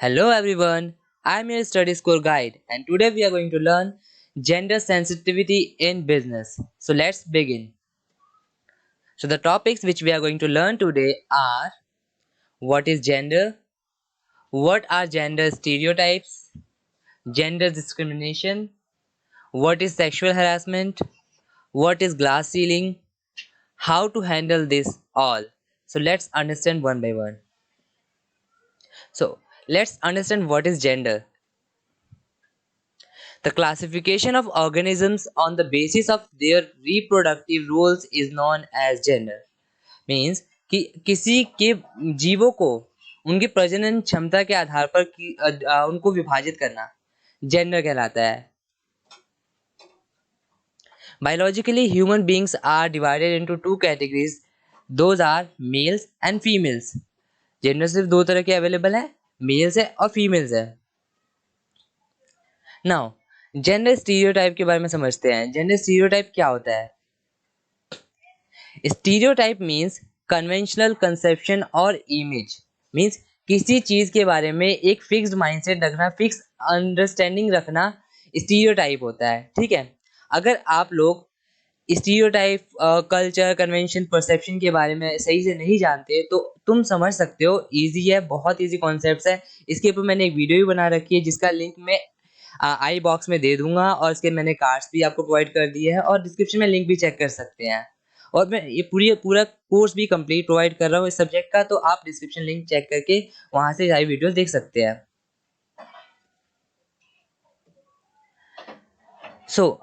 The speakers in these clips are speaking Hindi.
Hello everyone, I am your study score guide and today we are going to learn gender sensitivity in business. So let's begin. So the topics which we are going to learn today are what is gender, what are gender stereotypes, gender discrimination, what is sexual harassment, what is glass ceiling, how to handle this all. So let's understand one by one. So let's understand what is gender. The classification of organisms on the basis of their reproductive roles is known as gender. Means कि किसी के जीवों को उनकी प्रजनन क्षमता के आधार पर उनको विभाजित करना जेंडर कहलाता है. Biologically, human beings are divided into two categories. Those are males and females. Gender सिर्फ दो तरह के अवेलेबल है, मेल्स है और फीमेल्स है. नाउ जेंडर स्टीरियोटाइप के बारे में समझते हैं. जेंडर स्टीरियोटाइप क्या होता है? स्टीरियोटाइप मीन्स कन्वेंशनल कंसेप्शन और इमेज. मीन्स किसी चीज के बारे में एक फिक्स्ड माइंडसेट रखना, फिक्स अंडरस्टैंडिंग रखना स्टीरियोटाइप होता है. ठीक है. अगर आप लोग स्टीरियोटाइप, कल्चर, कन्वेंशन, परसेप्शन के बारे में सही से नहीं जानते तो तुम समझ सकते हो. इजी है, बहुत इजी कॉन्सेप्ट्स है. इसके ऊपर मैंने एक वीडियो भी बना रखी है जिसका लिंक मैं आई बॉक्स में दे दूंगा और इसके मैंने कार्ड्स भी आपको प्रोवाइड कर दिए हैं और डिस्क्रिप्शन में लिंक भी चेक कर सकते हैं. और मैं ये पूरा कोर्स भी कंप्लीट प्रोवाइड कर रहा हूँ इस सब्जेक्ट का, तो आप डिस्क्रिप्शन लिंक चेक करके वहां से सारी वीडियोस देख सकते हैं.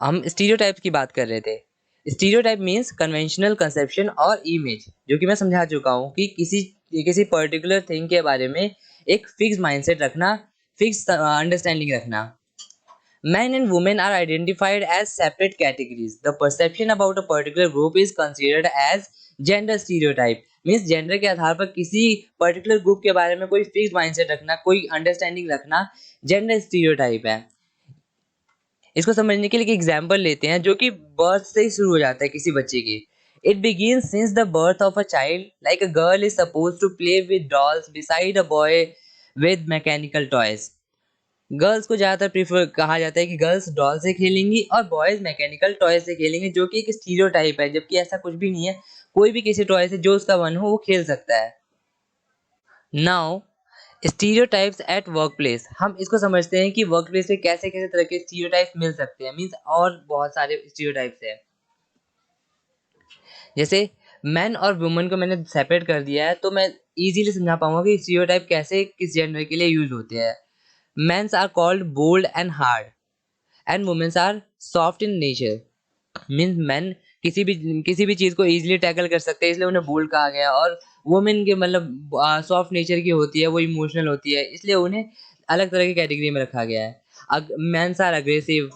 हम स्टीरियोटाइप्स की बात कर रहे थे. स्टीरियोटाइप मीन्स कन्वेंशनल कंसेप्शन और इमेज, जो कि मैं समझा चुका हूँ कि किसी पर्टिकुलर थिंग के बारे में एक फिक्स माइंडसेट रखना, फिक्स अंडरस्टैंडिंग रखना. Men and women are identified as separate categories. The perception about a particular group is considered as gender stereotype. Means gender के आधार पर किसी पर्टिकुलर ग्रुप के बारे में कोई फिक्स माइंडसेट रखना, कोई अंडरस्टैंडिंग रखना जेंडर स्टीरियोटाइप है. इसको समझने के लिए एक एग्जांपल लेते हैं जो कि बर्थ से ही शुरू हो जाता है किसी बच्चे की. It begins since the birth of a child, like a girl is supposed to play with dolls beside a boy with mechanical toys. Girls को ज़्यादातर प्रीफर कहा जाता है कि गर्ल्स डॉल से खेलेंगी और बॉयज़ मैकेनिकल टॉय से खेलेंगे, जो कि एक स्टीरियोटाइप है, जबकि ऐसा कुछ भी नहीं है. कोई भी किसी टॉय से जो उसका मन हो वो खेल सकता है. Now stereotypes at work place. हम इसको समझते हैं कि वर्क प्लेस पे कैसे कैसे तरह के स्टीरियोटाइप्स मिल सकते हैं. मीन्स और बहुत सारे स्टीरियोटाइप्स हैं. जैसे मैन और वुमेन को मैंने सेपरेट कर दिया है तो मैं इजीली समझा पाऊंगा कि स्टीरियोटाइप कैसे किस जेंडर के लिए यूज होते हैं. Men's are called bold and hard, and women's are soft in nature. Means men किसी भी चीज को easily टैकल कर सकते हैं, इसलिए उन्हें बोल्ड कहा गया. और वुमेन के मतलब सॉफ्ट नेचर की होती है, वो इमोशनल होती है, इसलिए उन्हें अलग तरह की कैटेगरी में रखा गया है. Men's are aggressive,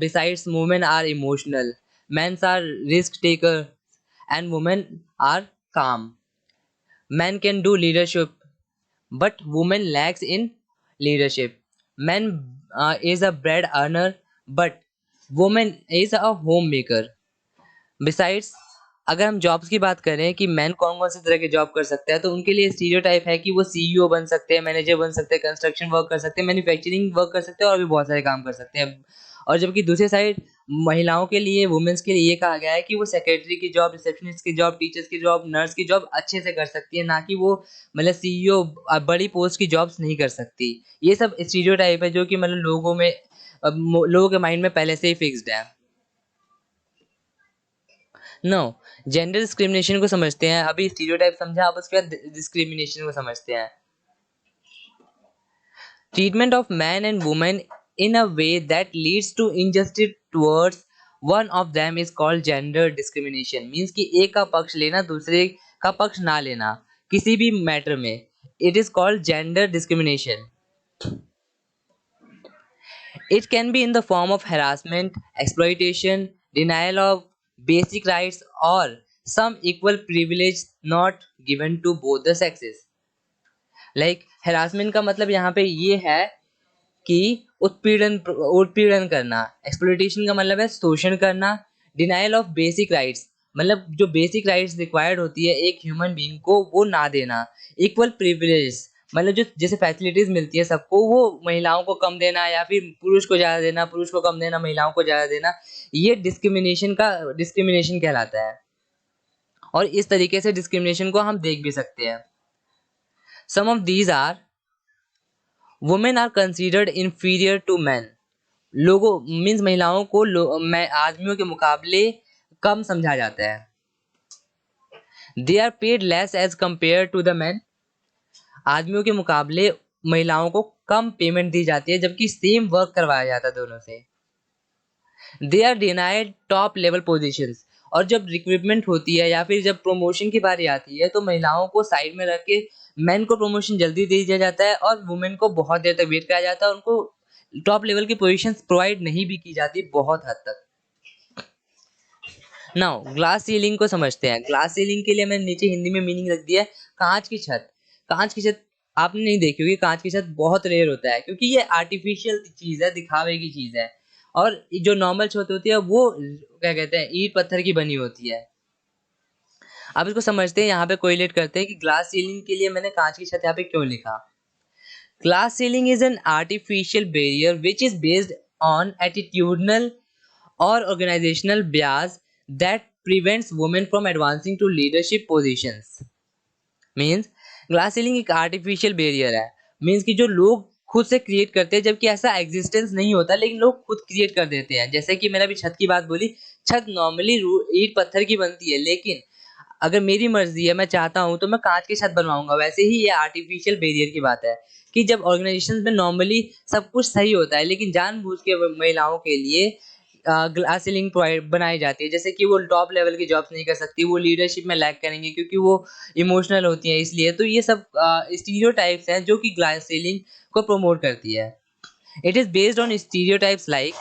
besides women are emotional. Men's are risk taker and women are calm. Men can do leadership, but women lacks in leadership. Man is a bread earner, but woman is a homemaker. Besides, अगर हम जॉब्स की बात करें कि मैन कौन कौन से तरह के जॉब कर सकते हैं, तो उनके लिए स्टीरियोटाइप है कि वो सीईओ बन सकते हैं, मैनेजर बन सकते हैं, कंस्ट्रक्शन वर्क कर सकते हैं, मैन्युफैक्चरिंग वर्क कर सकते हैं और भी बहुत सारे काम कर सकते हैं. और जबकि दूसरी साइड महिलाओं के लिए, वुमेन्स के लिए ये कहा गया है कि वो सेक्रेटरी की जॉब, रिसेप्शनिस्ट की जॉब, टीचर्स की जॉब, नर्स की जॉब अच्छे से कर सकती है, ना कि वो मतलब सीईओ बड़ी पोस्ट की जॉब्स नहीं कर सकती. ये सब स्टीरियोटाइप है जो कि मतलब लोगों के माइंड में पहले से ही फिक्स्ड है. नो, जेंडर डिस्क्रिमिनेशन को समझते हैं. अभी स्टीरियोटाइप समझा, अब उसके बाद डिस्क्रिमिनेशन को समझते हैं. Treatment of man and women in a way that leads to injustice towards one of them is called gender discrimination. Means कि एक का पक्ष लेना, दूसरे का पक्ष ना लेना किसी भी मैटर में, it is called gender discrimination. It can be in the form of harassment, exploitation, denial of basic rights, or some equal privilege not given to both the sexes. Like harassment का मतलब यहाँ पे ये है कि उत्पीड़न करना. एक्सप्लॉइटेशन का मतलब है शोषण करना. डिनायल ऑफ बेसिक राइट्स मतलब जो बेसिक राइट्स रिक्वायर्ड होती है एक ह्यूमन बीइंग को, वो ना देना. इक्वल प्रिविलेज मतलब जो जैसे फैसिलिटीज मिलती है सबको, वो महिलाओं को कम देना या फिर पुरुष को ज्यादा देना, पुरुष को कम देना, महिलाओं को ज्यादा देना, ये डिस्क्रिमिनेशन कहलाता है। और इस तरीके से डिस्क्रिमिनेशन को हम देख भी सकते हैं। Some of these are, women are considered inferior to man. लोगों मीन्स महिलाओं को आदमियों के मुकाबले कम समझा जाता है। They are paid less as compare to the man. आदमियों के मुकाबले महिलाओं को कम पेमेंट दी जाती है, जबकि सेम वर्क करवाया जाता है दोनों से। They are denied top level positions. और जब रिक्रूटमेंट होती है या फिर जब प्रमोशन की बारी आती है, तो महिलाओं को साइड में रख के मैन को प्रमोशन जल्दी दे दिया जाता है और वुमेन को बहुत देर तक वेट कराया जाता है। उनको टॉप लेवल की पोजीशंस प्रोवाइड नहीं भी की जाती बहुत हद तक। नाउ ग्लास सीलिंग को समझते हैं। ग्लास सीलिंग के लिए मैंने नीचे हिंदी में मीनिंग रख दिया है, कांच की छत। कांच की छत आपने नहीं देखी होगी, कांच की छत बहुत रेयर होता है, क्योंकि ये आर्टिफिशियल चीज है, दिखावे की चीज है। और जो नॉर्मल छत होती है वो क्या कहते हैं, ईंट पत्थर की बनी होती है। अब इसको समझते हैं, यहाँ पे कोरिलेट करते हैं कि ग्लास सीलिंग के लिए मैंने कांच की छत यहाँ पे क्यों लिखा। Glass ceiling is an artificial barrier which is based on attitudinal or organizational bias that prevents women from advancing to leadership positions. Means glass ceiling एक artificial barrier है। Means कि जो लोग खुद से क्रिएट करते हैं, जबकि ऐसा एग्जिस्टेंस नहीं होता, लेकिन लोग खुद क्रिएट कर देते हैं। जैसे कि मैंने अभी छत की बात बोली, छत नॉर्मली ईंट पत्थर की बनती है, लेकिन अगर मेरी मर्जी है, मैं चाहता हूँ तो मैं कांच की छत बनवाऊंगा। वैसे ही ये आर्टिफिशियल बैरियर की बात है कि जब ऑर्गेनाइजेशन में नॉर्मली सब कुछ सही होता है, लेकिन जानबूझ के महिलाओं के लिए ग्लास सीलिंग प्रोवाइड बनाई जाती है। जैसे कि वो टॉप लेवल की जॉब्स नहीं कर सकती, वो लीडरशिप में लैक करेंगे क्योंकि वो इमोशनल होती हैं, इसलिए। तो ये सब स्टीरियोटाइप्स हैं जो कि ग्लास सीलिंग को प्रमोट करती है। It is based on stereotypes like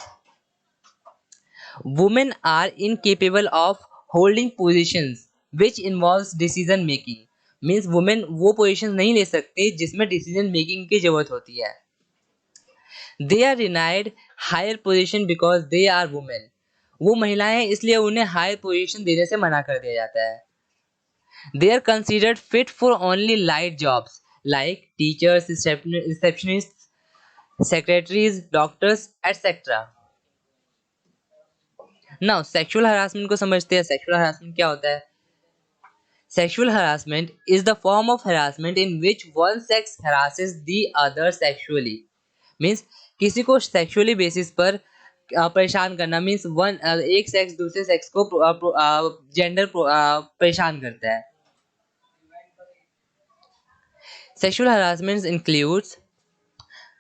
women are incapable of holding positions which involves decision making. Means women वो पोजिशन नहीं ले सकती जिसमें डिसीजन मेकिंग की जरूरत होती है। They are denied higher position because they are women. वो महिलाएं हैं, इसलिए उन्हें हायर पोजीशन देने से मना कर दिया जाता है। They are considered fit for only light jobs like teachers, receptionist, secretaries, doctors etcetera. Now sexual harassment को समझते हैं। सेक्सुअल हरासमेंट क्या होता है? Sexual harassment is the form of harassment in which one sex harasses the other sexually. Means किसी को सेक्सुअली बेसिस पर परेशान करना, मीन्स एक सेक्स दूसरे सेक्स को जेंडर परेशान करता है। Sexual harassment includes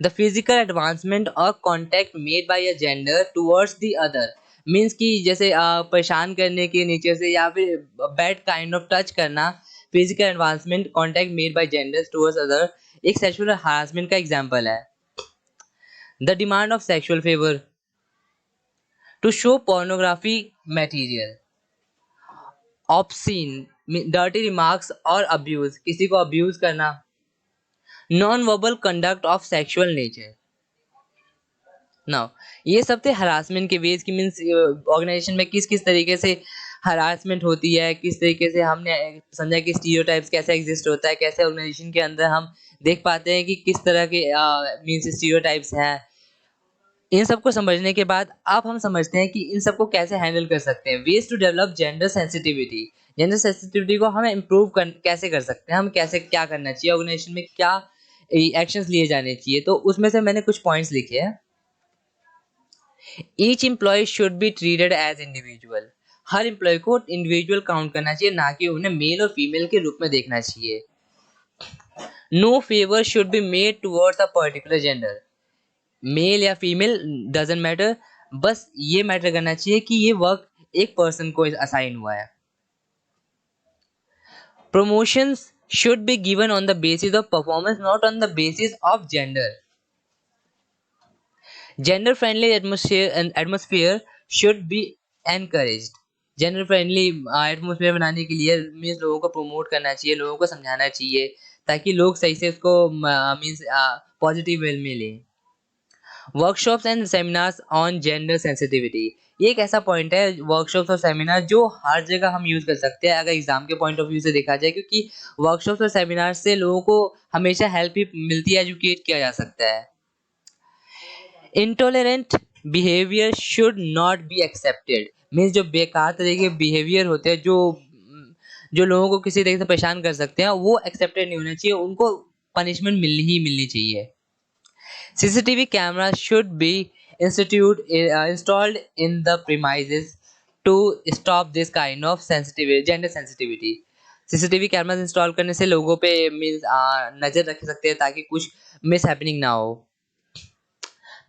the physical advancement और contact made by a gender towards the other. Means कि जैसे परेशान करने के नेचर से या फिर बैड काइंड ऑफ टच करना। Physical advancement, contact made by genders towards other एक सेक्सुअल हरासमेंट का एग्जांपल है। The demand of sexual favour to show pornography material, obscene dirty remarks और अब्यूज, किसी को अब्यूज करना। Non verbal conduct of sexual nature. Now ये सब थे हरासमेंट के वेज की। मीन्स ऑर्गेनाइजेशन में किस किस तरीके से हरासमेंट होती है, किस तरीके से हमने समझा कि स्टीरियोटाइप्स कैसे एग्जिस्ट होता है, कैसे ऑर्गेनाइजेशन के अंदर हम देख पाते हैं कि किस तरह के मीन्स स्टीरियोटाइप्स हैं। इन सबको समझने के बाद अब हम समझते हैं कि इन सबको कैसे हैंडल कर सकते हैं। Ways to develop gender sensitivity. Gender sensitivity को हम इम्प्रूव कैसे कर सकते हैं, हम कैसे क्या करना चाहिए, ऑर्गेनाइजेशन में क्या एक्शंस लिए जाने चाहिए। तो उसमें से मैंने कुछ पॉइंट्स लिखे हैं। Each employee should be treated as individual. हर एम्प्लॉय को इंडिविजुअल काउंट करना चाहिए, ना कि उन्हें मेल और फीमेल के रूप में देखना चाहिए। No favour should be made towards a particular gender. Male या फीमेल डजंट मैटर, बस ये मैटर करना चाहिए कि ये वर्क एक पर्सन को असाइन हुआ है। Promotions should be given on the basis of performance, not on the basis of gender. Gender friendly atmosphere should be encouraged. Gender friendly atmosphere बनाने के लिए मीन्स लोगों को प्रमोट करना चाहिए, लोगों को समझाना चाहिए, ताकि लोग सही से उसको मीन्स पॉजिटिव वे में लें। Workshops and seminars on gender sensitivity, ये एक ऐसा पॉइंट है वर्कशॉप्स और सेमिनार जो हर जगह हम यूज कर सकते हैं अगर एग्जाम के पॉइंट ऑफ व्यू से देखा जाए, क्योंकि वर्कशॉप्स और सेमिनार से लोगों को हमेशा हेल्प ही मिलती है, एजुकेट किया जा सकता है। Intolerant behaviour should not be accepted, means जो बेकार तरह के बिहेवियर होते हैं जो लोगों को किसी तरीके से परेशान कर सकते हैं, वो एक्सेप्टेड नहीं होना चाहिए, उनको पनिशमेंट मिलनी चाहिए। CCTV cameras should be installed in the premises to stop this kind of sensitivity, gender sensitivity. CCTV cameras install करने से लोगों पे मीन्स नजर रख सकते हैं ताकि कुछ मिस हैपनिंग ना हो।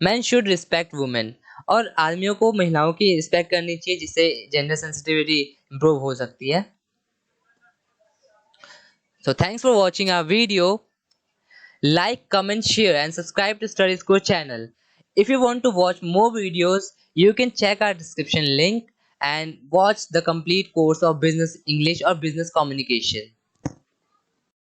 मैन शुड रिस्पेक्ट वुमेन, और आदमियों को महिलाओं की रिस्पेक्ट करनी चाहिए जिससे जेंडर सेंसिटिविटी इंप्रूव हो सकती है। So thanks for watching our video. Like, comment, share and subscribe to Study Score channel. If you want to watch more videos, you can check our description link and watch the complete course of Business English or Business Communication.